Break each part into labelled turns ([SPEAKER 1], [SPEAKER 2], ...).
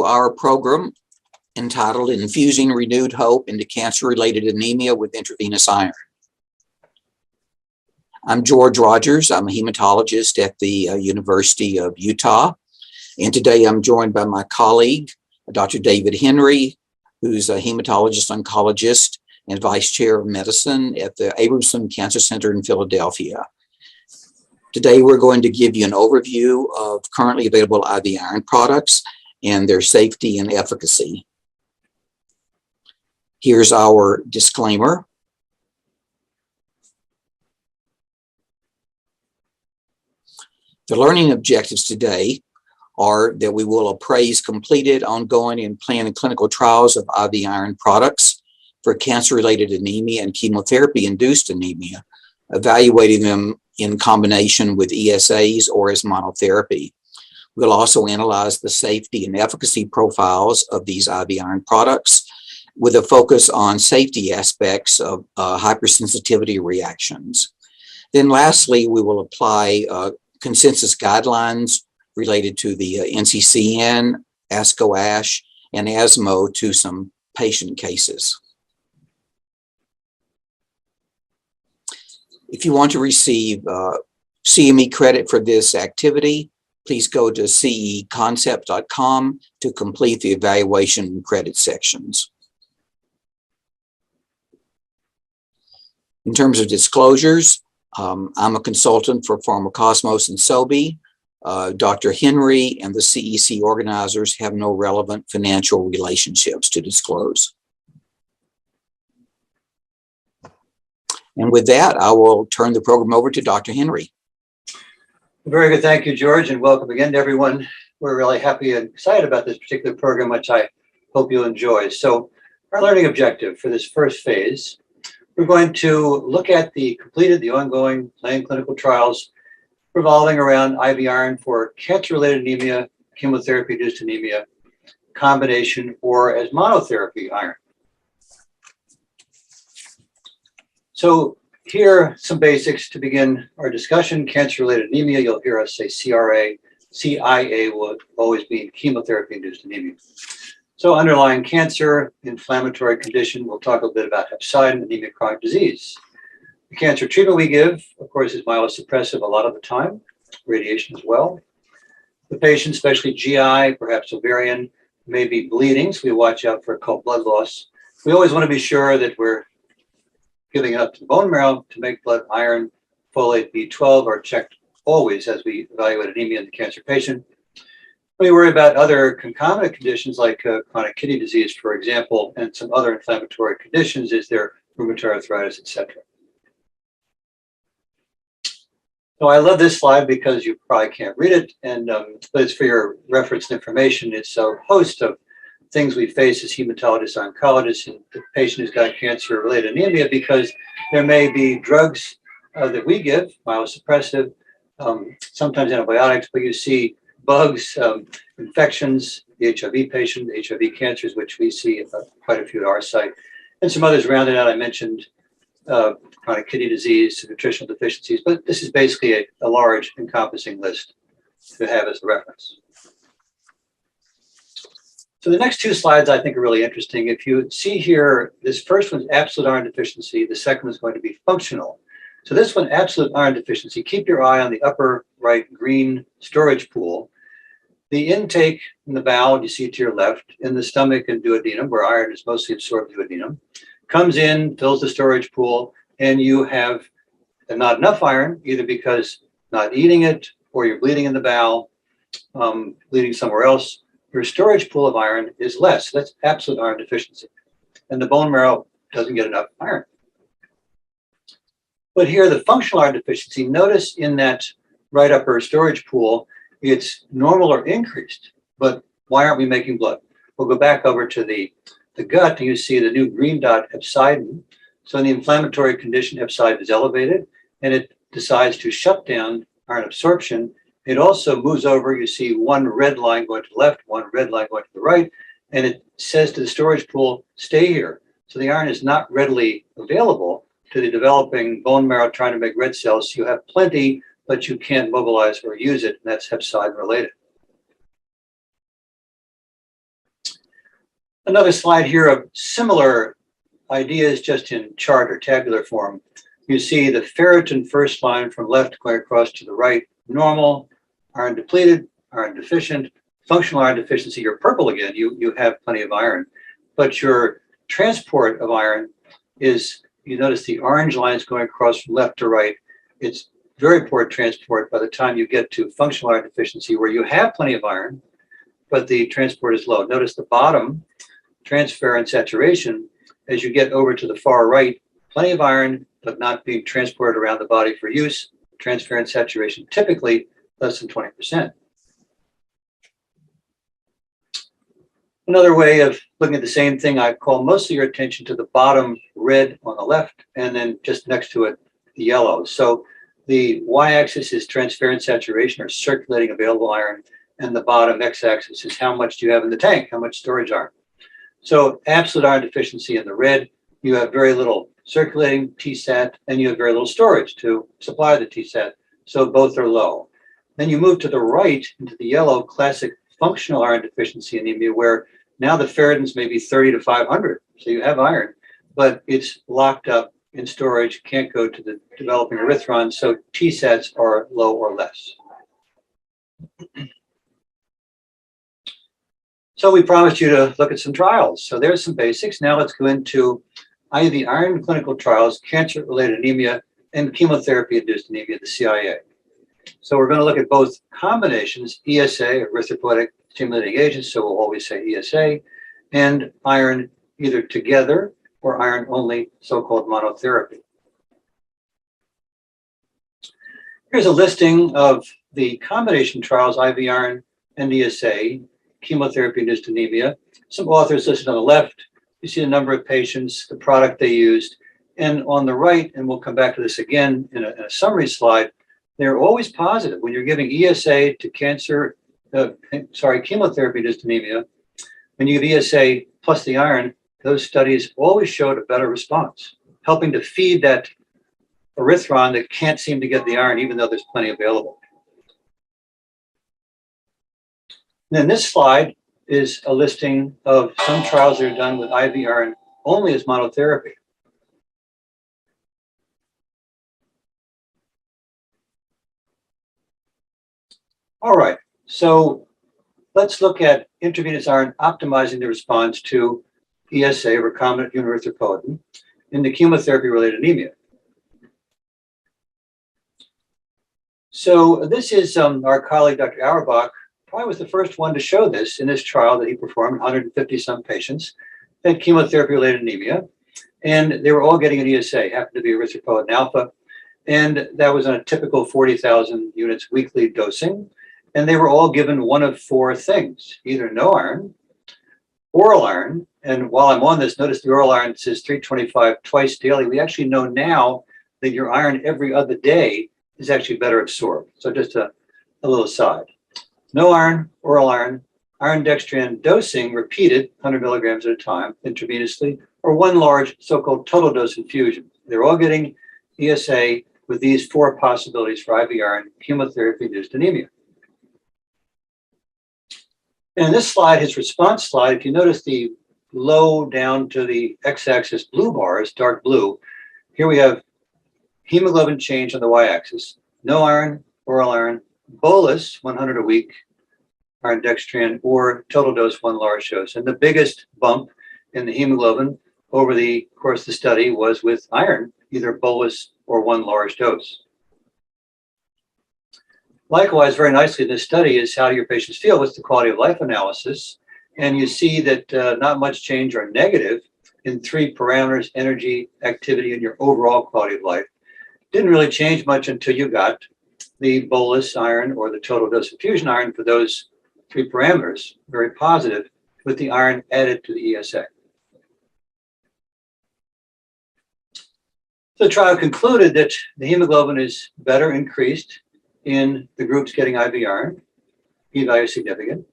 [SPEAKER 1] Our program entitled Infusing Renewed Hope into Cancer-Related Anemia with Intravenous Iron. I'm George Rogers. I'm a hematologist at the University of Utah. And today I'm joined by my colleague, Dr. David Henry, who's a hematologist oncologist and vice chair of medicine at the Abramson Cancer Center in Philadelphia. Today we're going to give you an overview of currently available IV iron products and their safety and efficacy. Here's our disclaimer. The learning objectives today are that we will appraise completed, ongoing, and planned clinical trials of IV iron products for cancer-related anemia and chemotherapy-induced anemia, evaluating them in combination with ESAs or as monotherapy. We'll also analyze the safety and efficacy profiles of these IV iron products with a focus on safety aspects of hypersensitivity reactions. Then lastly, we will apply consensus guidelines related to the NCCN, ASCO-ASH, and ESMO to some patient cases. If you want to receive CME credit for this activity, please go to ceconcept.com to complete the evaluation and credit sections. In terms of disclosures, I'm a consultant for Pharmacosmos and Sobi. Dr. Henry and the CEC organizers have no relevant financial relationships to disclose. And with that, I will turn the program over to Dr. Henry.
[SPEAKER 2] Very good. Thank you, George, and welcome again to everyone. We're really happy and excited about this particular program, which I hope you'll enjoy. So our learning objective for this first phase, we're going to look at the ongoing planned clinical trials revolving around IV iron for cancer-related anemia, chemotherapy-induced anemia, combination, or as monotherapy iron. So here are some basics to begin our discussion. Cancer-related anemia, you'll hear us say CRA. CIA will always be chemotherapy-induced anemia. So underlying cancer, inflammatory condition, we'll talk a bit about hepcidin, anemia, chronic disease. The cancer treatment we give, of course, is myelosuppressive a lot of the time, radiation as well. The patient, especially GI, perhaps ovarian, may be bleeding, so we watch out for occult blood loss. We always want to be sure that we're giving it up to the bone marrow to make blood iron, folate, B12 are checked always as we evaluate anemia in the cancer patient. We worry about other concomitant conditions like chronic kidney disease, for example, and some other inflammatory conditions. Is there rheumatoid arthritis, etc.? So I love this slide because you probably can't read it, and but it's for your reference and information. It's a host of things we face as hematologists, oncologists, and the patient who's got cancer-related anemia, because there may be drugs that we give, myelosuppressive, sometimes antibiotics, but you see bugs, infections, the HIV patient, HIV cancers, which we see quite a few at our site, and some others rounded out. I mentioned chronic kidney disease, nutritional deficiencies, but this is basically a large encompassing list to have as a reference. So the next two slides I think are really interesting. If you see here, this first one's absolute iron deficiency, the second is going to be functional. So this one, absolute iron deficiency, keep your eye on the upper right green storage pool. The intake in the bowel, you see to your left, in the stomach and duodenum, where iron is mostly absorbed duodenum, comes in, fills the storage pool, and you have not enough iron, either because not eating it or you're bleeding in the bowel, bleeding somewhere else. Your storage pool of iron is less. That's absolute iron deficiency. And the bone marrow doesn't get enough iron. But here, the functional iron deficiency, notice in that right upper storage pool, it's normal or increased. But why aren't we making blood? We'll go back over to the gut, and you see the new green dot, hepcidin. So in the inflammatory condition, hepcidin is elevated, and it decides to shut down iron absorption. It also moves over. You see one red line going to the left, one red line going to the right, and it says to the storage pool, stay here. So the iron is not readily available to the developing bone marrow trying to make red cells. You have plenty, but you can't mobilize or use it, and that's hepcidin related. Another slide here of similar ideas, just in chart or tabular form. You see the ferritin first line from left going across to the right, normal, iron depleted, iron deficient, functional iron deficiency, you're purple again, you have plenty of iron. But your transport of iron is, you notice the orange lines going across from left to right. It's very poor transport by the time you get to functional iron deficiency, where you have plenty of iron, but the transport is low. Notice the bottom, transfer and saturation, as you get over to the far right, plenty of iron, but not being transported around the body for use. Transfer and saturation typically less than 20%. Another way of looking at the same thing, I call mostly your attention to the bottom red on the left, and then just next to it, the yellow. So the y-axis is transfer and saturation, or circulating available iron, and the bottom x-axis is how much do you have in the tank, how much storage iron. So absolute iron deficiency in the red, you have very little circulating TSAT, and you have very little storage to supply the TSAT. So both are low. Then you move to the right into the yellow, classic functional iron deficiency anemia, where now the ferritins may be 30 to 500. So you have iron, but it's locked up in storage, can't go to the developing erythron. So TSATs are low or less. So we promised you to look at some trials. So there's some basics. Now let's go into IV iron clinical trials, cancer-related anemia, and chemotherapy-induced anemia, the CIA. So we're going to look at both combinations, ESA, erythropoietic stimulating agents, so we'll always say ESA, and iron either together or iron only, so-called monotherapy. Here's a listing of the combination trials, IV iron and ESA, chemotherapy-induced anemia. Some authors listed on the left. You see the number of patients, the product they used, and on the right, and we'll come back to this again in a summary slide, they're always positive. When you're giving ESA to chemotherapy-induced anemia, when you give ESA plus the iron, those studies always showed a better response, helping to feed that erythron that can't seem to get the iron, even though there's plenty available. And then this slide is a listing of some trials that are done with IV iron only as monotherapy. All right, so let's look at intravenous iron optimizing the response to ESA, recombinant human erythropoietin, in the chemotherapy-related anemia. So this is our colleague, Dr. Auerbach, probably was the first one to show this in this trial that he performed, 150-some patients, had chemotherapy-related anemia, and they were all getting an ESA, happened to be erythropoietin alpha, and that was on a typical 40,000 units weekly dosing. And they were all given one of four things, either no iron, oral iron, and while I'm on this, notice the oral iron says 325 twice daily. We actually know now that your iron every other day is actually better absorbed. So just a little aside. No iron, oral iron, iron dextran dosing repeated 100 milligrams at a time intravenously, or one large so-called total dose infusion. They're all getting ESA with these four possibilities for IV iron chemotherapy-induced anemia. And this slide, his response slide, if you notice the low down to the x-axis blue bars, dark blue, here we have hemoglobin change on the y-axis, no iron, oral iron, bolus 100 a week, iron dextran, or total dose one large dose. And the biggest bump in the hemoglobin over the course of the study was with iron, either bolus or one large dose. Likewise, very nicely, this study is how do your patients feel? What's the quality of life analysis? And you see that not much change or negative in three parameters, energy, activity, and your overall quality of life. Didn't really change much until you got the bolus iron or the total dose infusion iron for those three parameters, very positive, with the iron added to the ESA. The trial concluded that the hemoglobin is better increased in the groups getting IV iron, p-value significant.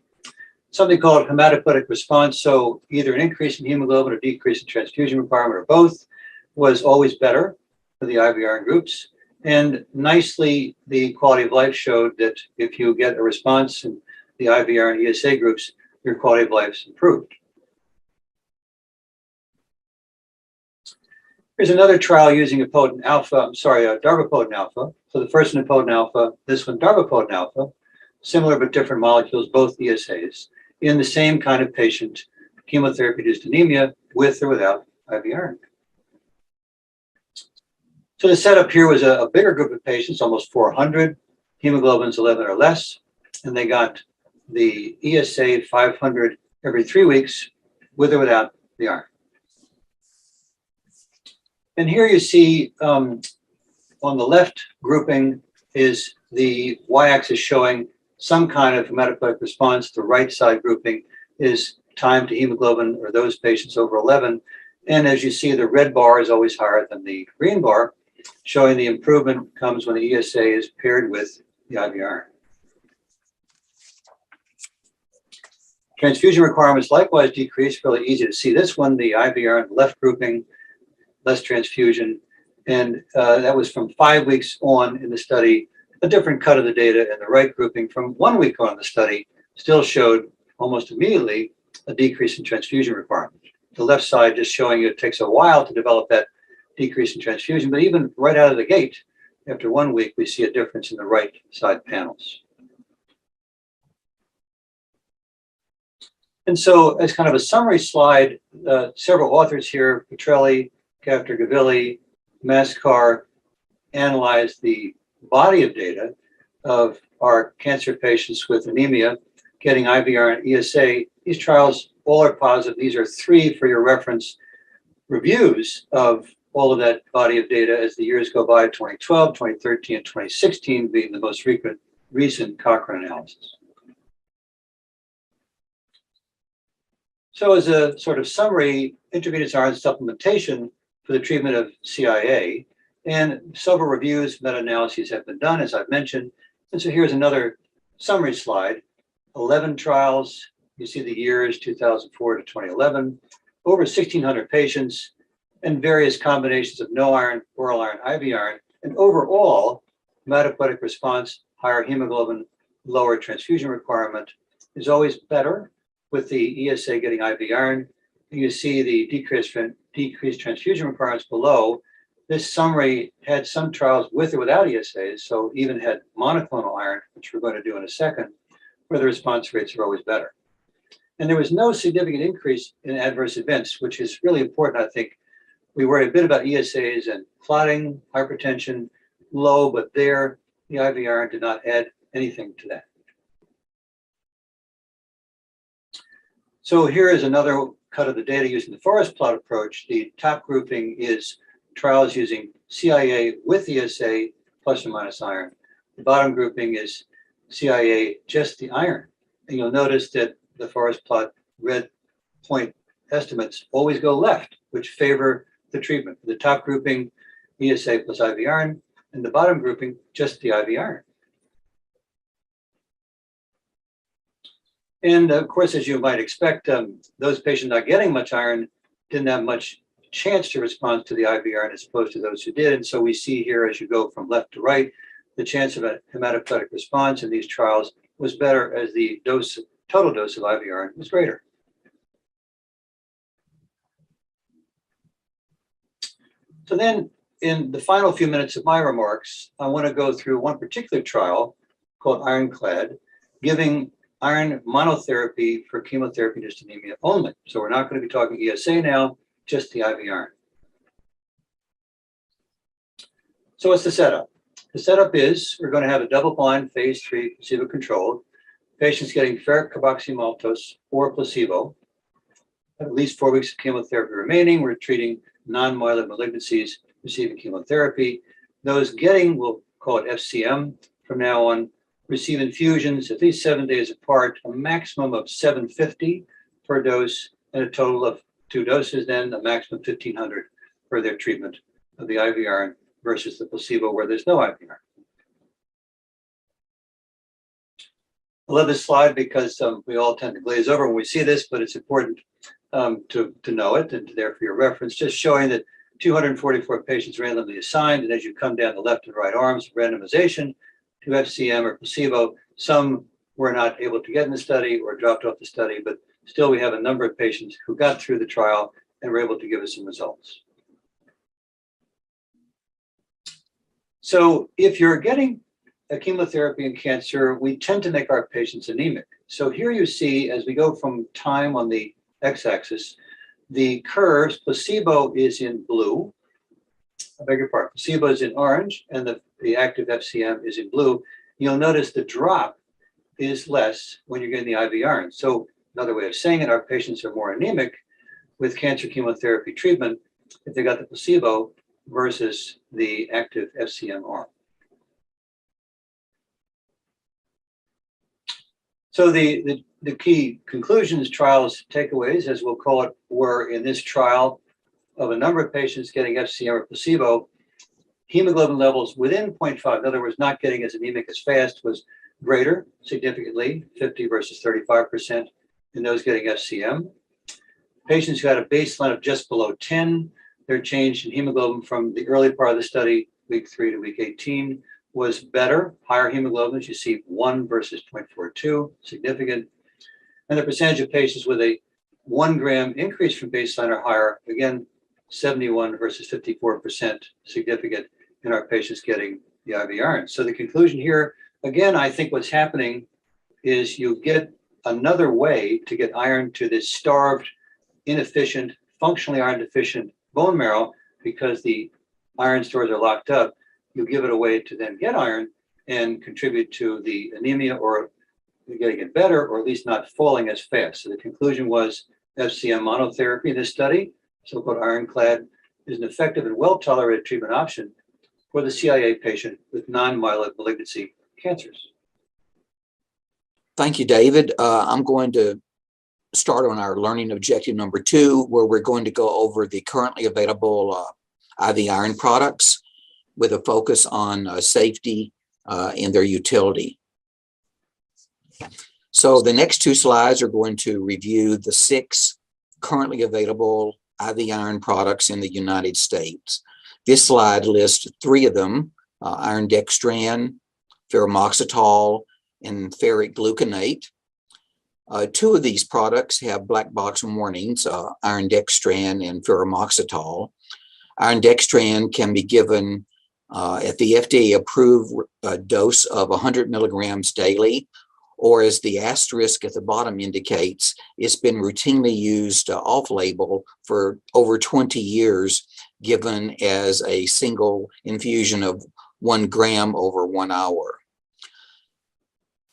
[SPEAKER 2] Something called hematopoietic response, so either an increase in hemoglobin or decrease in transfusion requirement or both was always better for the IV iron groups. And nicely, the quality of life showed that if you get a response in the IV iron ESA groups, your quality of life is improved. Here's another trial using a potent alpha, darbepoetin alpha. So the first one potent alpha, this one darbepoetin alpha, similar but different molecules, both ESAs, in the same kind of patient, chemotherapy-induced anemia with or without IV iron. So the setup here was a bigger group of patients, almost 400, hemoglobin's 11 or less, and they got the ESA 500 every 3 weeks with or without the iron. And here you see on the left grouping is the y-axis showing some kind of hematopoietic response. The right side grouping is time to hemoglobin or those patients over 11. And as you see, the red bar is always higher than the green bar, showing the improvement comes when the ESA is paired with the IV iron. Transfusion requirements likewise decrease, really easy to see. This one, the IV iron, left grouping, less transfusion. And that was from 5 weeks on in the study. A different cut of the data in the right grouping from 1 week on in the study still showed almost immediately a decrease in transfusion requirement. The left side just showing you it takes a while to develop that decrease in transfusion, but even right out of the gate, after 1 week, we see a difference in the right side panels. And so as kind of a summary slide, several authors here, Petrelli, Gavilli, Mascar, analyzed the body of data of our cancer patients with anemia getting IV iron ESA. These trials all are positive. These are 3 for your reference reviews of all of that body of data as the years go by, 2012, 2013, and 2016 being the most recent Cochrane analysis. So as a sort of summary, intravenous iron supplementation for the treatment of CIA, and several reviews, meta-analyses have been done, as I've mentioned. And so here's another summary slide. 11 trials, you see the years 2004 to 2011, over 1,600 patients, and various combinations of no iron, oral iron, IV iron, and overall, hematopoietic response, higher hemoglobin, lower transfusion requirement is always better with the ESA getting IV iron. You see the decreased transfusion requirements below. This summary had some trials with or without ESAs, so even had monoclonal iron, which we're going to do in a second, where the response rates are always better. And there was no significant increase in adverse events, which is really important, I think. We worry a bit about ESAs and clotting, hypertension, low, but there, the IV iron did not add anything to that. So here is another cut of the data using the forest plot approach. The top grouping is trials using CIA with ESA plus or minus iron. The bottom grouping is CIA, just the iron. And you'll notice that the forest plot red point estimates always go left, which favor the treatment. The top grouping, ESA plus IV iron, and the bottom grouping, just the IV iron. And of course, as you might expect, those patients not getting much iron didn't have much chance to respond to the IV iron as opposed to those who did. And so we see here, as you go from left to right, the chance of a hematopoietic response in these trials was better as the total dose of IV iron was greater. So then in the final few minutes of my remarks, I want to go through one particular trial called Ironclad, giving iron monotherapy for chemotherapy-induced anemia only. So we're not going to be talking ESA now, just the IV iron. So what's the setup? The setup is we're going to have a double-blind phase 3 placebo-controlled, patients getting ferric carboxymaltose or placebo, at least 4 weeks of chemotherapy remaining. We're treating non-myeloid malignancies receiving chemotherapy. Those getting, we'll call it FCM from now on, receive infusions at least 7 days apart, a maximum of 750 per dose, and a total of 2 doses, then a maximum of 1,500 for their treatment of the IV iron versus the placebo where there's no IV iron. I love this slide because we all tend to glaze over when we see this, but it's important to know it and there for your reference, just showing that 244 patients randomly assigned, and as you come down the left and right arms, randomization to FCM or placebo. Some were not able to get in the study or dropped off the study, but still we have a number of patients who got through the trial and were able to give us some results. So if you're getting a chemotherapy in cancer, we tend to make our patients anemic. So here you see, as we go from time on the x-axis, the curves, placebo is in blue. I beg your pardon, placebo is in orange, and the active FCM is in blue. You'll notice the drop is less when you're getting the IV iron. So another way of saying it, our patients are more anemic with cancer chemotherapy treatment if they got the placebo versus the active FCM arm. So the key conclusions, trials, takeaways, as we'll call it, were in this trial of a number of patients getting FCM or placebo, hemoglobin levels within 0.5, in other words, not getting as anemic as fast, was greater significantly, 50 versus 35% in those getting FCM. Patients who had a baseline of just below 10, their change in hemoglobin from the early part of the study, week 3 to week 18, was better, higher hemoglobins. You see 1 versus 0.42, significant. And the percentage of patients with a 1 gram increase from baseline or higher, again, 71 versus 54%, significant in our patients getting the IV iron. So the conclusion here, again, I think what's happening is you get another way to get iron to this starved, inefficient, functionally iron deficient bone marrow, because the iron stores are locked up. You give it a way to then get iron and contribute to the anemia, or getting it better, or at least not falling as fast. So the conclusion was FCM monotherapy in this study, so-called Ironclad, is an effective and well-tolerated treatment option for the CIA patient with non-myeloid malignancy cancers.
[SPEAKER 1] Thank you, David. I'm going to start on our learning objective number 2, where we're going to go over the currently available IV iron products with a focus on safety and their utility. So the next 2 slides are going to review the 6 currently available IV iron products in the United States. This slide lists 3 of them, iron dextran, ferromoxetol, and ferric gluconate. 2 of these products have black box warnings, iron dextran and ferromoxetol. Iron dextran can be given at the FDA approved dose of 100 milligrams daily, or as the asterisk at the bottom indicates, it's been routinely used off-label for over 20 years, given as a single infusion of 1 gram over 1 hour.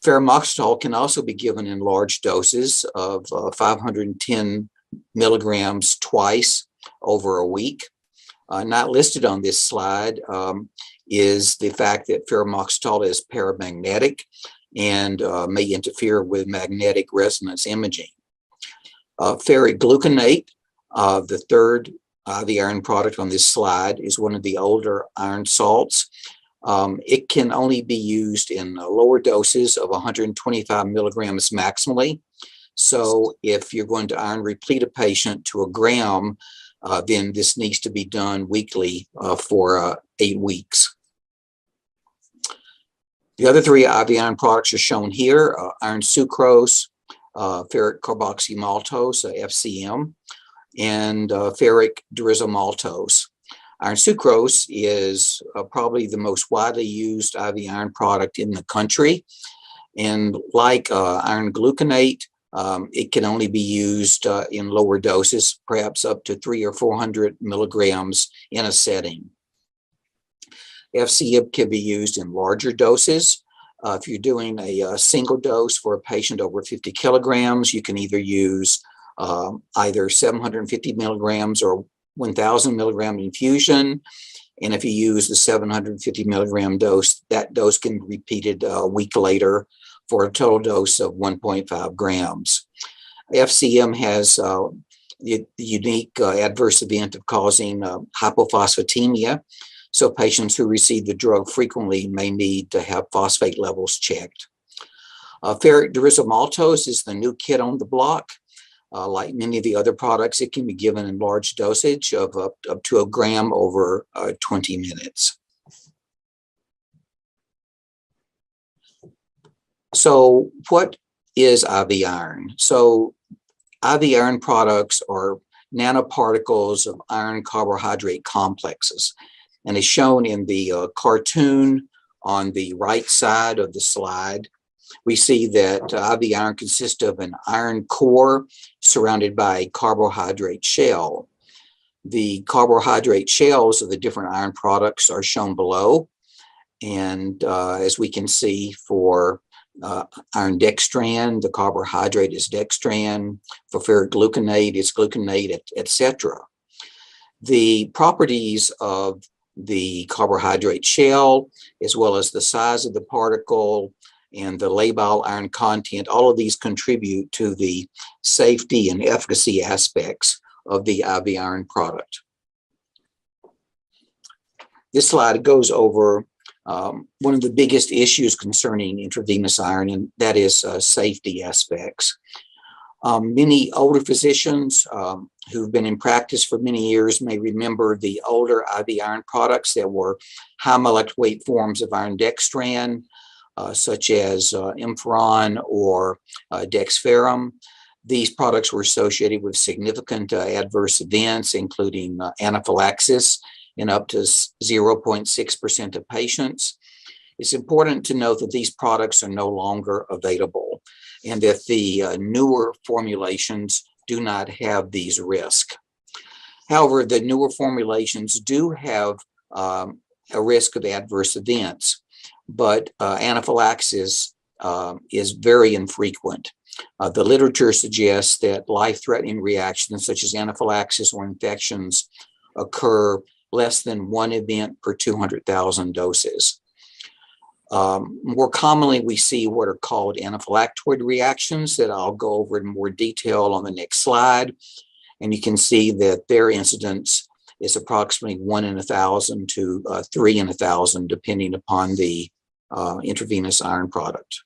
[SPEAKER 1] Ferromoxetol can also be given in large doses of 510 milligrams twice over a week. Not listed on this slide is the fact that ferromoxetol is paramagnetic and may interfere with magnetic resonance imaging. Ferric gluconate, the third IV iron product on this slide, is one of the older iron salts. It can only be used in lower doses of 125 milligrams maximally. So if you're going to iron replete a patient to 1 gram, then this needs to be done weekly for 8 weeks. The other 3 IV iron products are shown here, iron sucrose, ferric carboxymaltose, FCM, and ferric derisomaltose. Iron sucrose is probably the most widely used IV iron product in the country. And like iron gluconate, it can only be used in lower doses, perhaps up to 300 or 400 milligrams in a setting. FCM can be used in larger doses. If you're doing a single dose for a patient over 50 kilograms, you can either use either 750 milligrams or 1,000 milligram infusion. And if you use the 750 milligram dose, that dose can be repeated a week later for a total dose of 1.5 grams. FCM has the unique adverse event of causing hypophosphatemia. So patients who receive the drug frequently may need to have phosphate levels checked. Ferric derisomaltose is the new kid on the block. Like many of the other products, it can be given in large dosage of up to 1 gram over 20 minutes. So what is IV iron? So IV iron products are nanoparticles of iron carbohydrate complexes. And as shown in the cartoon on the right side of the slide, we see that IV iron consists of an iron core surrounded by a carbohydrate shell. The carbohydrate shells of the different iron products are shown below. And as we can see for iron dextran, the carbohydrate is dextran. For ferric gluconate, it's gluconate, etc. The properties of the carbohydrate shell, as well as the size of the particle and the labile iron content, all of these contribute to the safety and efficacy aspects of the IV iron product. This slide goes over one of the biggest issues concerning intravenous iron, and that is safety aspects. Many older physicians who've been in practice for many years may remember the older IV iron products that were high molecular weight forms of iron dextran, such as Infusing or Dexferrum. These products were associated with significant adverse events, including anaphylaxis in up to 0.6% of patients. It's important to note that these products are no longer available and that the newer formulations do not have these risks. However, the newer formulations do have a risk of adverse events, but anaphylaxis is very infrequent. The literature suggests that life-threatening reactions such as anaphylaxis or infections occur less than 1 event per 200,000 doses. More commonly, we see what are called anaphylactoid reactions that I'll go over in more detail on the next slide. And you can see that their incidence is approximately 1 in 1,000 to 3 in 1,000, depending upon the intravenous iron product.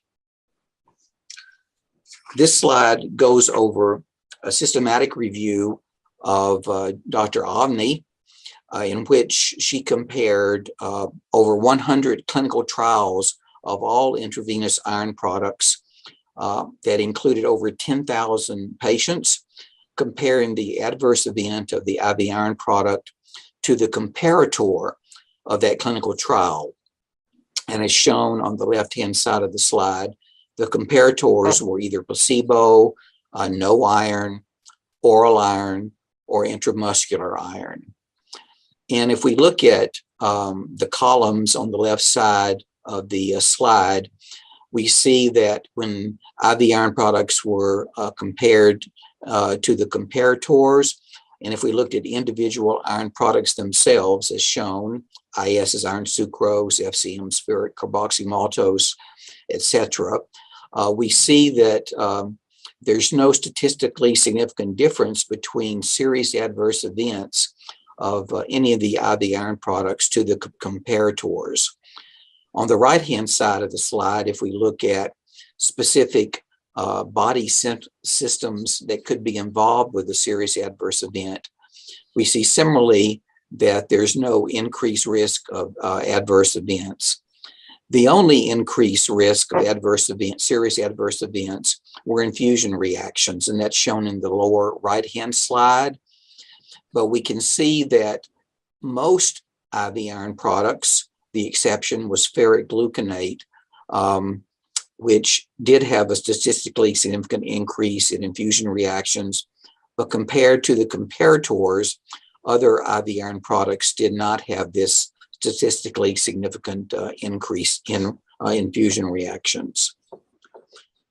[SPEAKER 1] This slide goes over a systematic review of Dr. Avni, in which she compared over 100 clinical trials of all intravenous iron products that included over 10,000 patients, comparing the adverse event of the IV iron product to the comparator of that clinical trial. And as shown on the left-hand side of the slide, the comparators were either placebo, no iron, oral iron, or intramuscular iron. And if we look at the columns on the left side of the slide, we see that when IV iron products were compared to the comparators, and if we looked at individual iron products themselves, as shown, IS's iron sucrose, FCM's ferric carboxymaltose, etc., we see that there's no statistically significant difference between serious adverse events of any of the IV iron products to the comparators. On the right-hand side of the slide, if we look at specific body systems that could be involved with a serious adverse event, we see similarly that there's no increased risk of adverse events. The only increased risk of adverse events, serious adverse events, were infusion reactions, and that's shown in the lower right-hand slide. But we can see that most IV iron products, the exception was ferric gluconate, which did have a statistically significant increase in infusion reactions, but compared to the comparators, other IV iron products did not have this statistically significant increase in infusion reactions.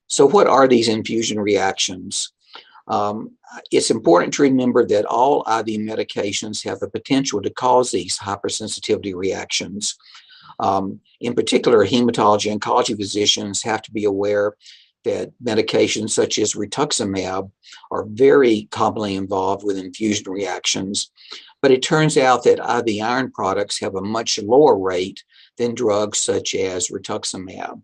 [SPEAKER 1] So what are these infusion reactions? It's important to remember that all IV medications have the potential to cause these hypersensitivity reactions. In particular, hematology oncology physicians have to be aware that medications such as rituximab are very commonly involved with infusion reactions. But it turns out that IV iron products have a much lower rate than drugs such as rituximab.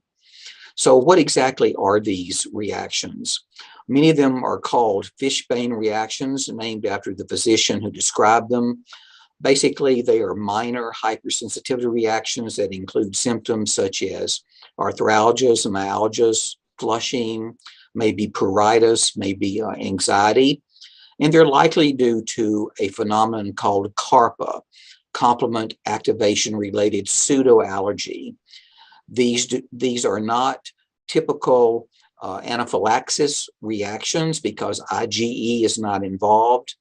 [SPEAKER 1] So what exactly are these reactions? Many of them are called Fishbane reactions, named after the physician who described them. Basically, they are minor hypersensitivity reactions that include symptoms such as arthralgias, myalgias, flushing, maybe pruritus, maybe anxiety. And they're likely due to a phenomenon called CARPA, complement activation related pseudoallergy. These are not typical anaphylaxis reactions because IgE is not involved.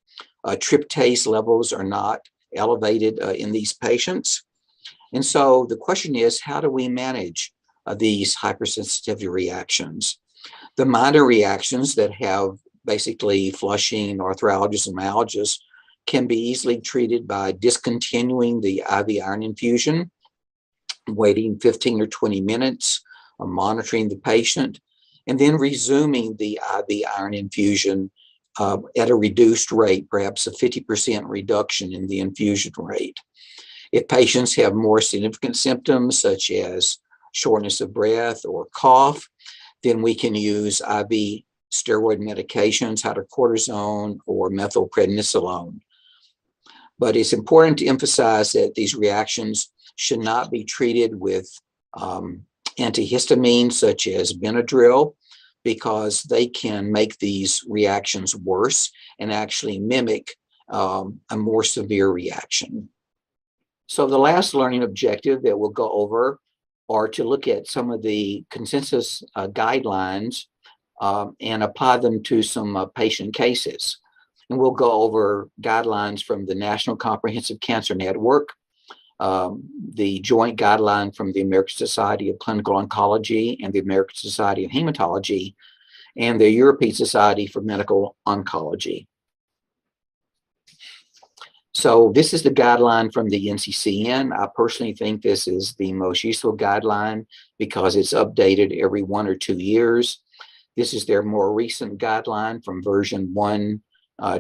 [SPEAKER 1] Tryptase levels are not elevated in these patients. And so the question is, how do we manage these hypersensitivity reactions? The minor reactions that have basically flushing, arthralgias, and myalgias can be easily treated by discontinuing the IV iron infusion, waiting 15 or 20 minutes, monitoring the patient, and then resuming the IV iron infusion at a reduced rate, perhaps a 50% reduction in the infusion rate. If patients have more significant symptoms such as shortness of breath or cough, then we can use IV steroid medications, hydrocortisone or methylprednisolone. But it's important to emphasize that these reactions should not be treated with antihistamines such as Benadryl, because they can make these reactions worse and actually mimic a more severe reaction. So the last learning objective that we'll go over are to look at some of the consensus guidelines and apply them to some patient cases. And we'll go over guidelines from the National Comprehensive Cancer Network, the joint guideline from the American Society of Clinical Oncology and the American Society of Hematology, and the European Society for Medical Oncology. So this is the guideline from the NCCN. I personally think this is the most useful guideline because it's updated every 1 or 2 years. This is their more recent guideline from version 1,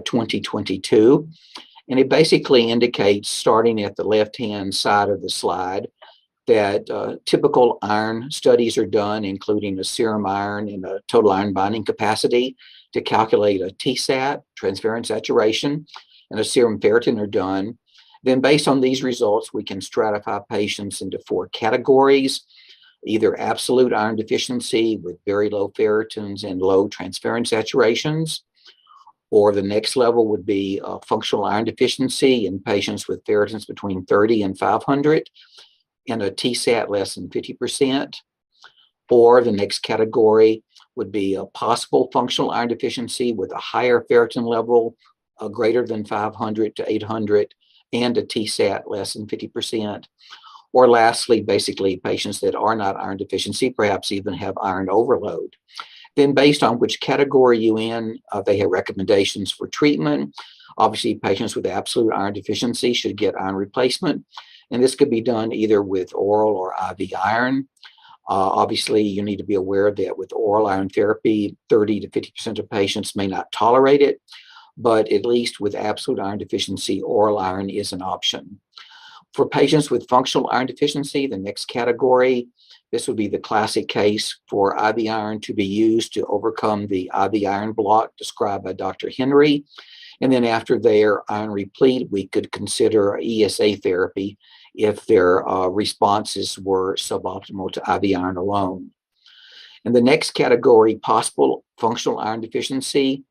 [SPEAKER 1] 2022. And it basically indicates, starting at the left-hand side of the slide, that typical iron studies are done, including a serum iron and a total iron binding capacity, to calculate a TSAT, transferrin saturation, and a serum ferritin are done. Then based on these results, we can stratify patients into 4 categories: either absolute iron deficiency with very low ferritins and low transferrin saturations, or the next level would be functional iron deficiency in patients with ferritins between 30 and 500 and a TSAT less than 50%. Or the next category would be a possible functional iron deficiency with a higher ferritin level greater than 500 to 800 and a TSAT less than 50%. Or lastly, basically patients that are not iron deficiency, perhaps even have iron overload. Then based on which category you're in, they have recommendations for treatment. Obviously, patients with absolute iron deficiency should get iron replacement. And this could be done either with oral or IV iron. Obviously, you need to be aware that with oral iron therapy, 30 to 50% of patients may not tolerate it, but at least with absolute iron deficiency, oral iron is an option. For patients with functional iron deficiency, the next category, this would be the classic case for IV iron to be used to overcome the IV iron block described by Dr. Henry. And then after their iron replete, we could consider ESA therapy if their responses were suboptimal to IV iron alone. And the next category, possible functional iron deficiency,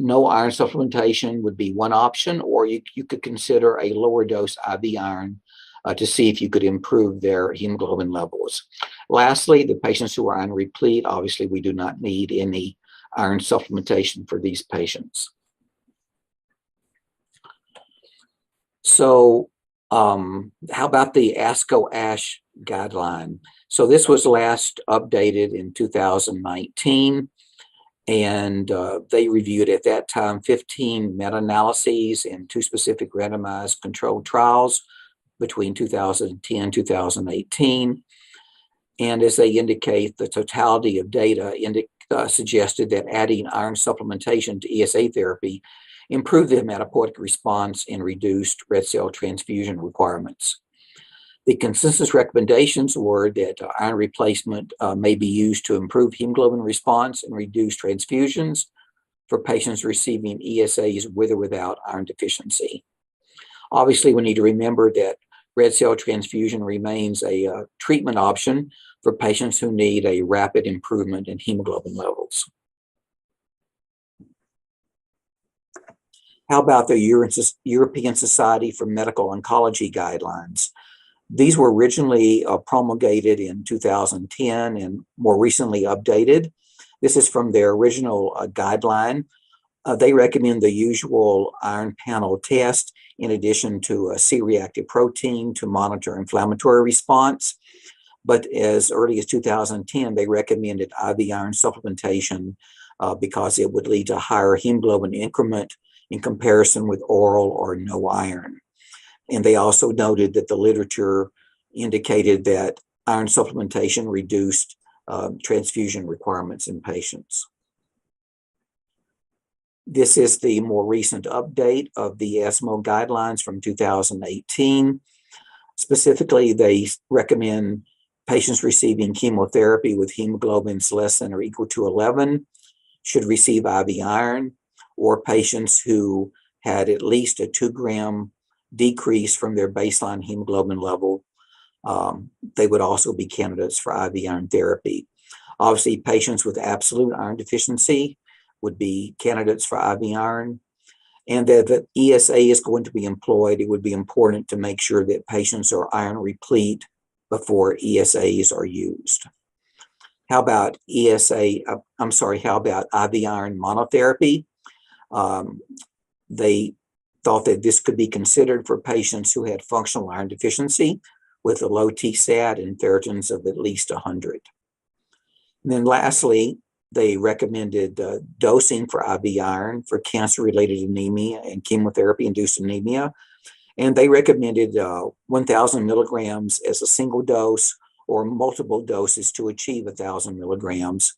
[SPEAKER 1] no iron supplementation would be one option, or you could consider a lower dose IV iron to see if you could improve their hemoglobin levels. Lastly, the patients who are iron replete, obviously we do not need any iron supplementation for these patients. So how about the ASCO-ASH guideline? So this was last updated in 2019. And they reviewed at that time 15 meta-analyses and 2 specific randomized controlled trials between 2010 and 2018. And as they indicate, the totality of data suggested that adding iron supplementation to ESA therapy improved the hematopoietic response and reduced red cell transfusion requirements. The consensus recommendations were that iron replacement may be used to improve hemoglobin response and reduce transfusions for patients receiving ESAs with or without iron deficiency. Obviously, we need to remember that red cell transfusion remains a treatment option for patients who need a rapid improvement in hemoglobin levels. How about the European Society for Medical Oncology Guidelines? These were originally promulgated in 2010 and more recently updated. This is from their original guideline. They recommend the usual iron panel test in addition to a C-reactive protein to monitor inflammatory response. But as early as 2010, they recommended IV iron supplementation because it would lead to higher hemoglobin increment in comparison with oral or no iron. And they also noted that the literature indicated that iron supplementation reduced transfusion requirements in patients. This is the more recent update of the ESMO guidelines from 2018. Specifically, they recommend patients receiving chemotherapy with hemoglobins less than or equal to 11 should receive IV iron, or patients who had at least a 2-gram decrease from their baseline hemoglobin level. They would also be candidates for IV iron therapy. Obviously, patients with absolute iron deficiency would be candidates for IV iron. And that the ESA is going to be employed, it would be important to make sure that patients are iron replete before ESAs are used. How about how about IV iron monotherapy? They thought that this could be considered for patients who had functional iron deficiency with a low TSAT and ferritins of at least 100. And then lastly, they recommended dosing for IV iron for cancer-related anemia and chemotherapy-induced anemia. And they recommended 1,000 milligrams as a single dose or multiple doses to achieve 1,000 milligrams.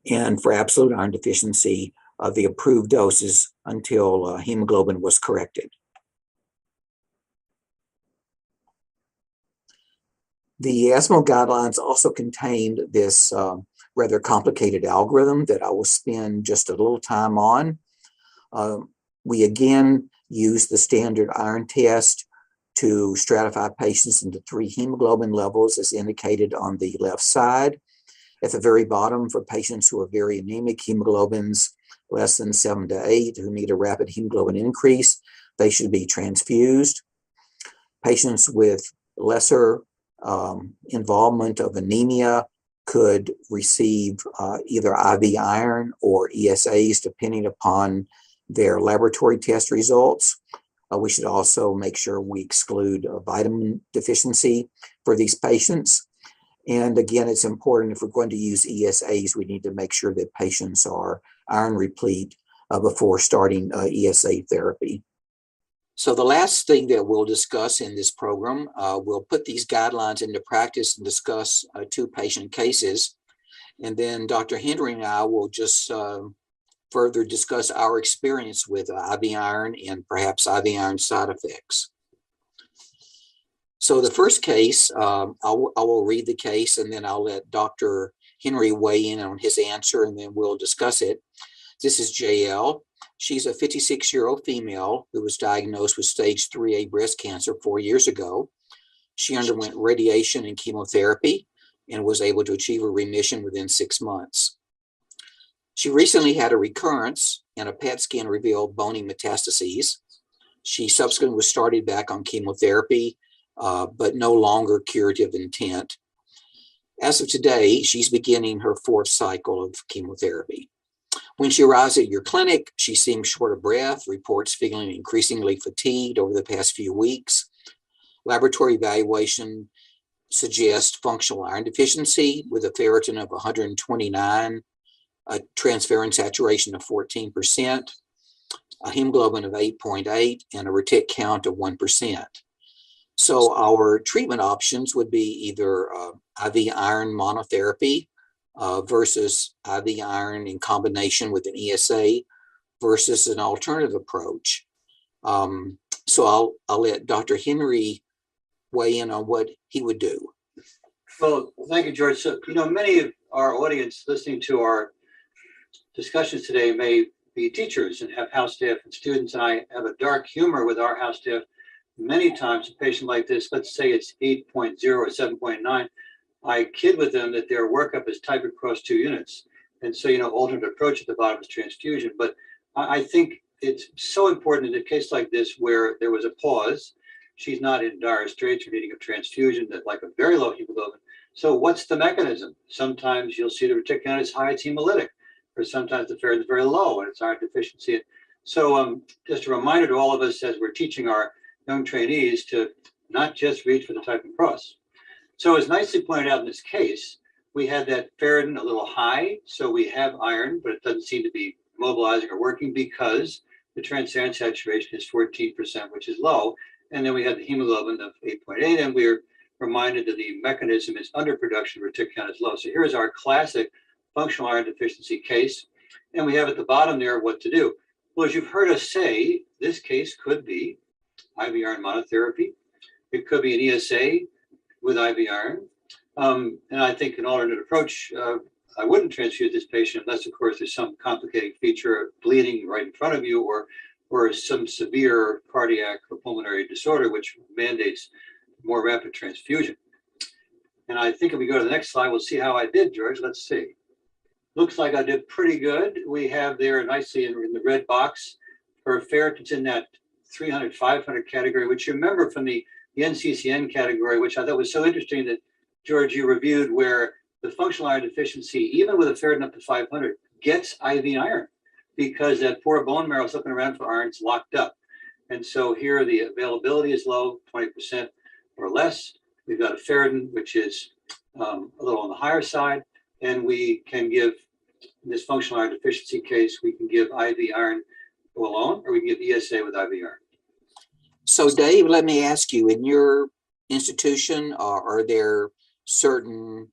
[SPEAKER 1] And for absolute iron deficiency, the approved doses until hemoglobin was corrected. The ESMO guidelines also contained this rather complicated algorithm that I will spend just a little time on. We again use the standard iron test to stratify patients into 3 hemoglobin levels as indicated on the left side. At the very bottom, for patients who are very anemic, hemoglobins less than 7 to 8 who need a rapid hemoglobin increase, they should be transfused. Patients with lesser involvement of anemia could receive either IV iron or ESAs depending upon their laboratory test results. We should also make sure we exclude vitamin deficiency for these patients. And again, it's important if we're going to use ESAs, we need to make sure that patients are iron replete before starting ESA therapy. So the last thing that we'll discuss in this program, we'll put these guidelines into practice and discuss 2 patient cases. And then Dr. Henry and I will just further discuss our experience with IV iron and perhaps IV iron side effects. So the first case, I will read the case and then I'll let Dr. Henry weigh in on his answer and then we'll discuss it. This is JL. She's a 56-year-old female who was diagnosed with stage 3A breast cancer 4 years ago. She underwent radiation and chemotherapy and was able to achieve a remission within 6 months. She recently had a recurrence and a PET scan revealed bony metastases. She subsequently was started back on chemotherapy, but no longer curative intent. As of today, she's beginning her 4th cycle of chemotherapy. When she arrives at your clinic, she seems short of breath, reports feeling increasingly fatigued over the past few weeks. Laboratory evaluation suggests functional iron deficiency with a ferritin of 129, a transferrin saturation of 14%, a hemoglobin of 8.8, and a retic count of 1%. So our treatment options would be either IV iron monotherapy versus IV iron in combination with an ESA versus an alternative approach. So I'll let Dr. Henry weigh in on what he would do.
[SPEAKER 2] Well, thank you, George. So, many of our audience listening to our discussions today may be teachers and have house staff and students, and I have a dark humor with our house staff. Many times a patient like this, let's say it's 8.0 or 7.9, I kid with them that their workup is type across 2 units. And so, alternate approach at the bottom is transfusion. But I think it's so important in a case like this where there was a pause. She's not in dire straits or needing a transfusion, that like a very low hemoglobin. So what's the mechanism? Sometimes you'll see the reticulocyte is high, it's hemolytic, or sometimes the ferritin is very low and it's iron deficiency. So just a reminder to all of us as we're teaching our young trainees to not just reach for the type and cross. So as nicely pointed out in this case, we had that ferritin a little high, so we have iron, but it doesn't seem to be mobilizing or working because the transferrin saturation is 14%, which is low. And then we had the hemoglobin of 8.8, and we're reminded that the mechanism is underproduction of reticulocyte is low. So here's our classic functional iron deficiency case. And we have at the bottom there what to do. Well, as you've heard us say, this case could be IV iron monotherapy. It could be an ESA with IV iron. And I think an alternate approach, I wouldn't transfuse this patient unless, of course, there's some complicating feature of bleeding right in front of you or some severe cardiac or pulmonary disorder, which mandates more rapid transfusion. And I think if we go to the next slide, we'll see how I did, George. Let's see. Looks like I did pretty good. We have there nicely in the red box for ferritins in that 300, 500 category, which you remember from the NCCN category, which I thought was so interesting that, George, you reviewed, where the functional iron deficiency, even with a ferritin up to 500, gets IV iron, because that poor bone marrow is looking around for iron, it's locked up. And so here the availability is low, 20% or less. We've got a ferritin, which is a little on the higher side, and we can give, in this functional iron deficiency case, we can give IV iron alone, or we can give ESA with IV iron.
[SPEAKER 1] So Dave, let me ask you, in your institution, are there certain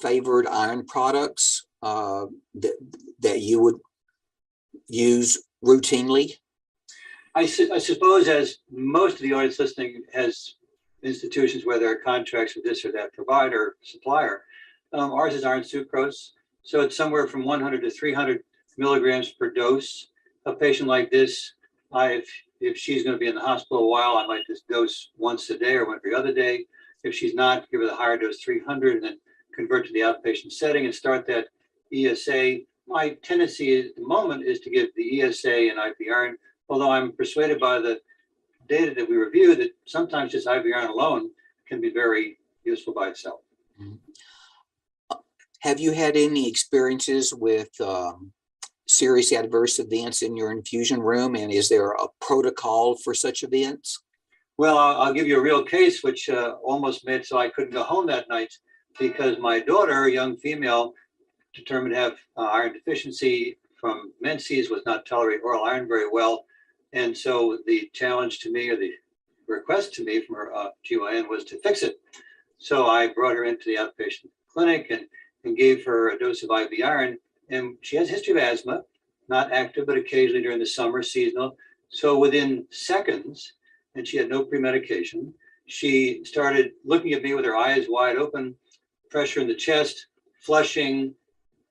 [SPEAKER 1] favored iron products that you would use routinely?
[SPEAKER 2] I suppose, as most of the audience listening has institutions where there are contracts with this or that provider, supplier, ours is iron sucrose. So it's somewhere from 100 to 300 milligrams per dose. A patient like this, if she's going to be in the hospital a while, I might just dose once a day or every other day. If she's not, give her the higher dose, 300, and then convert to the outpatient setting and start that ESA. My tendency at the moment is to give the ESA and IV iron, although I'm persuaded by the data that we reviewed that sometimes just IV iron alone can be very useful by itself.
[SPEAKER 1] Have you had any experiences with serious adverse events in your infusion room, and is there a protocol for such events?
[SPEAKER 2] Well, I'll give you a real case, which almost made so I couldn't go home that night, because my daughter, a young female, determined to have iron deficiency from menses, was not tolerating oral iron very well. And so the challenge to me, or the request to me from her GYN, was to fix it. So I brought her into the outpatient clinic and gave her a dose of IV iron. And she has a history of asthma, not active, but occasionally during the summer, seasonal. So within seconds, and she had no pre-medication, she started looking at me with her eyes wide open, pressure in the chest, flushing,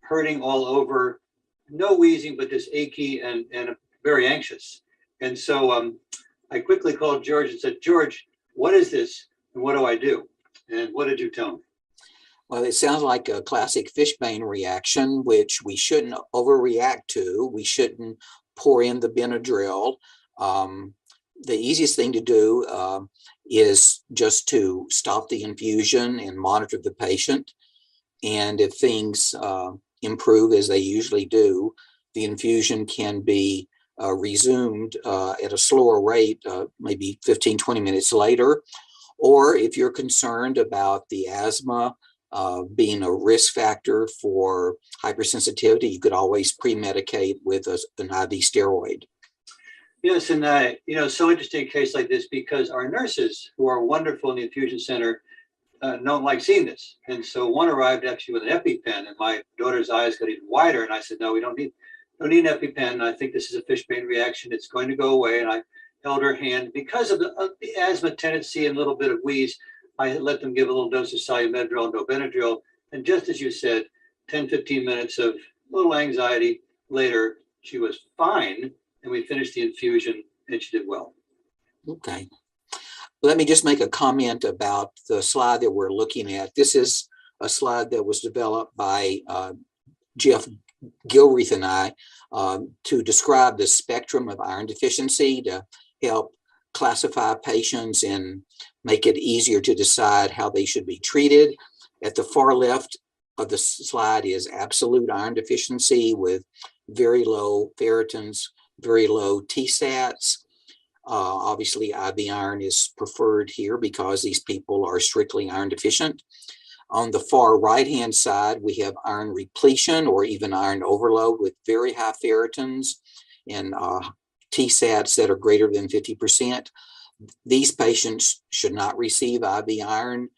[SPEAKER 2] hurting all over, no wheezing, but just achy and very anxious. And so I quickly called George and said, George, what is this and what do I do? And what did you tell me?
[SPEAKER 1] Well, it sounds like a classic fishbane reaction, which we shouldn't overreact to. We shouldn't pour in the Benadryl. The easiest thing to do is just to stop the infusion and monitor the patient. And if things improve, as they usually do, the infusion can be resumed at a slower rate, maybe 15, 20 minutes later. Or if you're concerned about the asthma being a risk factor for hypersensitivity, you could always pre-medicate with an IV steroid.
[SPEAKER 2] Yes, and so interesting case like this, because our nurses, who are wonderful in the infusion center, don't like seeing this. And so one arrived actually with an EpiPen, and my daughter's eyes got even wider. And I said, no, we don't need an EpiPen. I think this is a fishbane reaction. It's going to go away. And I held her hand. Because of the asthma tendency and a little bit of wheeze, I let them give a little dose of Solu-Medrol, no Benadryl. And just as you said, 10, 15 minutes of a little anxiety later, she was fine. And we finished the infusion and she did well.
[SPEAKER 1] Okay. Let me just make a comment about the slide that we're looking at. This is a slide that was developed by Jeff Gilreath and I to describe the spectrum of iron deficiency to help classify patients and make it easier to decide how they should be treated. At the far left of the slide is absolute iron deficiency with very low ferritins, very low TSATs. Obviously, IV iron is preferred here because these people are strictly iron deficient. On the far right-hand side, we have iron repletion or even iron overload with very high ferritins and TSATs that are greater than 50%. These patients should not receive IV iron.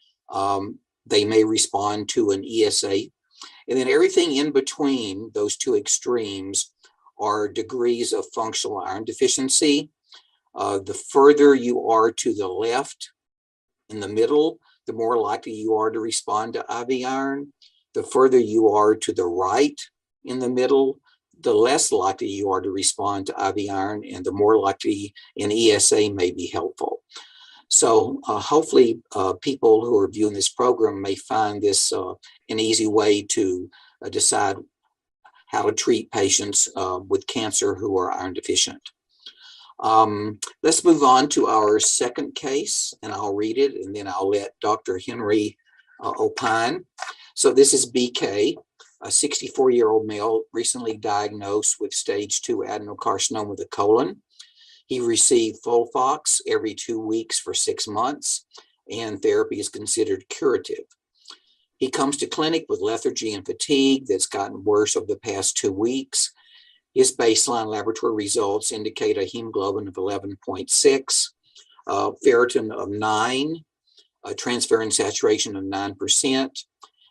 [SPEAKER 1] They may respond to an ESA. And then everything in between those two extremes are degrees of functional iron deficiency. The further you are to the left in the middle, the more likely you are to respond to IV iron. The further you are to the right in the middle, the less likely you are to respond to IV iron, and the more likely an ESA may be helpful. So hopefully people who are viewing this program may find this an easy way to decide how to treat patients with cancer who are iron deficient. Let's move on to our second case, and I'll read it, and then I'll let Dr. Henry opine. So this is BK, a 64-year-old male recently diagnosed with stage 2 adenocarcinoma of the colon. He received Folfox every 2 weeks for 6 months, and therapy is considered curative. He comes to clinic with lethargy and fatigue that's gotten worse over the past 2 weeks. His baseline laboratory results indicate a hemoglobin of 11.6, ferritin of 9, a transferrin saturation of 9%,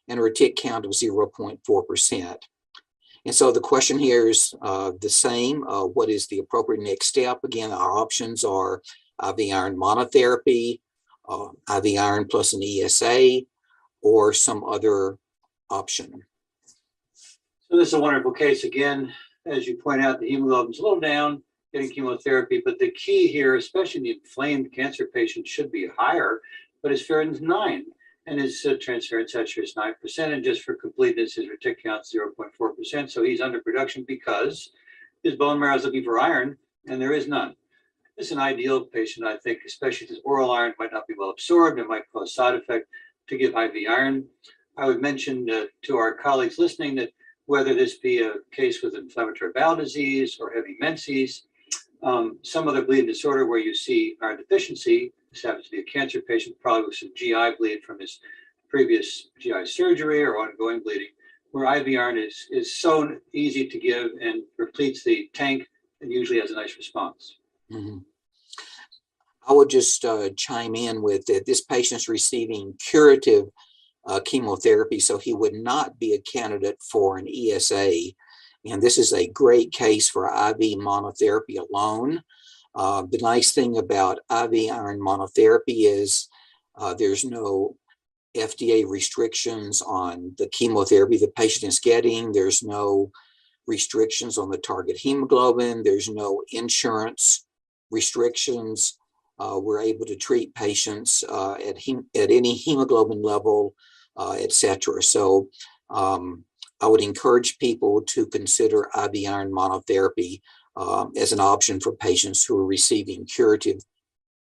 [SPEAKER 1] and a retic count of 0.4%. And so the question here is the same. What is the appropriate next step? Again, our options are IV iron monotherapy, IV iron plus an ESA, or some other option.
[SPEAKER 2] So this is a wonderful case. Again, as you point out, the hemoglobin's a little down, getting chemotherapy, but the key here, especially in the inflamed cancer patient, should be higher, but his ferritin's 9, and his transferrin saturation is 9%, and just for completeness, his retic count's 0.4%, so he's under production because his bone marrow is looking for iron, and there is none. This is an ideal patient, I think, especially because oral iron might not be well absorbed, it might cause side effect to give IV iron. I would mention to our colleagues listening that whether this be a case with inflammatory bowel disease or heavy menses, some other bleeding disorder where you see iron deficiency, this happens to be a cancer patient, probably with some GI bleed from his previous GI surgery or ongoing bleeding, where IV iron is so easy to give and repletes the tank and usually has a nice response.
[SPEAKER 1] Mm-hmm. I would just chime in with that this patient's receiving curative chemotherapy, so he would not be a candidate for an ESA. And this is a great case for IV monotherapy alone. The nice thing about IV iron monotherapy is there's no FDA restrictions on the chemotherapy the patient is getting. There's no restrictions on the target hemoglobin. There's no insurance restrictions. We're able to treat patients at any hemoglobin level, etc. So I would encourage people to consider IV iron monotherapy as an option for patients who are receiving curative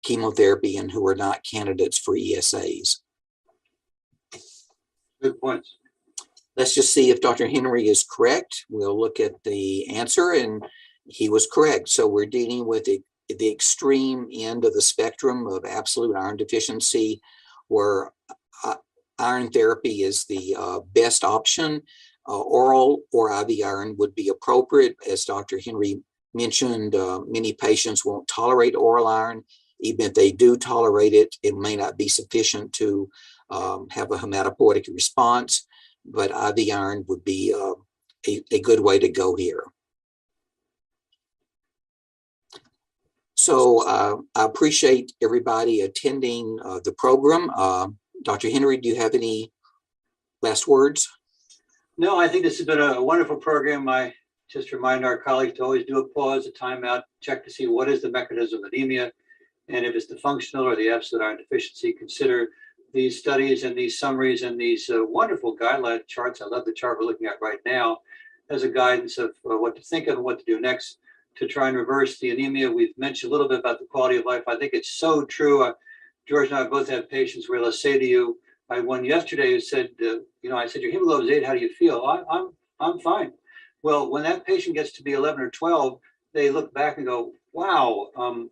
[SPEAKER 1] chemotherapy and who are not candidates for ESAs.
[SPEAKER 2] Good points.
[SPEAKER 1] Let's just see if Dr. Henry is correct. We'll look at the answer, and he was correct. So we're dealing with the extreme end of the spectrum of absolute iron deficiency, where iron therapy is the best option. Oral or IV iron would be appropriate. As Dr. Henry mentioned, many patients won't tolerate oral iron. Even if they do tolerate it, it may not be sufficient to have a hematopoietic response, but IV iron would be a good way to go here. So I appreciate everybody attending the program. Dr. Henry, do you have any last words?
[SPEAKER 2] No, I think this has been a wonderful program. I just remind our colleagues to always do a pause, a timeout, check to see what is the mechanism of anemia. And if it's the functional or the absolute iron deficiency, consider these studies and these summaries and these wonderful guideline charts. I love the chart we're looking at right now. as a guidance of what to think of and what to do next to try and reverse the anemia. We've mentioned a little bit about the quality of life. I think it's so true. George and I both have patients where they'll say to you, I had one yesterday who said, I said, your hemoglobin is 8, how do you feel? I'm fine. Well, when that patient gets to be 11 or 12, they look back and go, wow,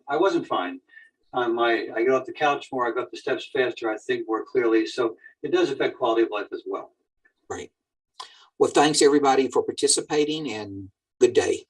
[SPEAKER 2] I wasn't fine. I get off the couch more, I go up the steps faster, I think more clearly. So it does affect quality of life as well.
[SPEAKER 1] Right. Well, thanks everybody for participating, and good day.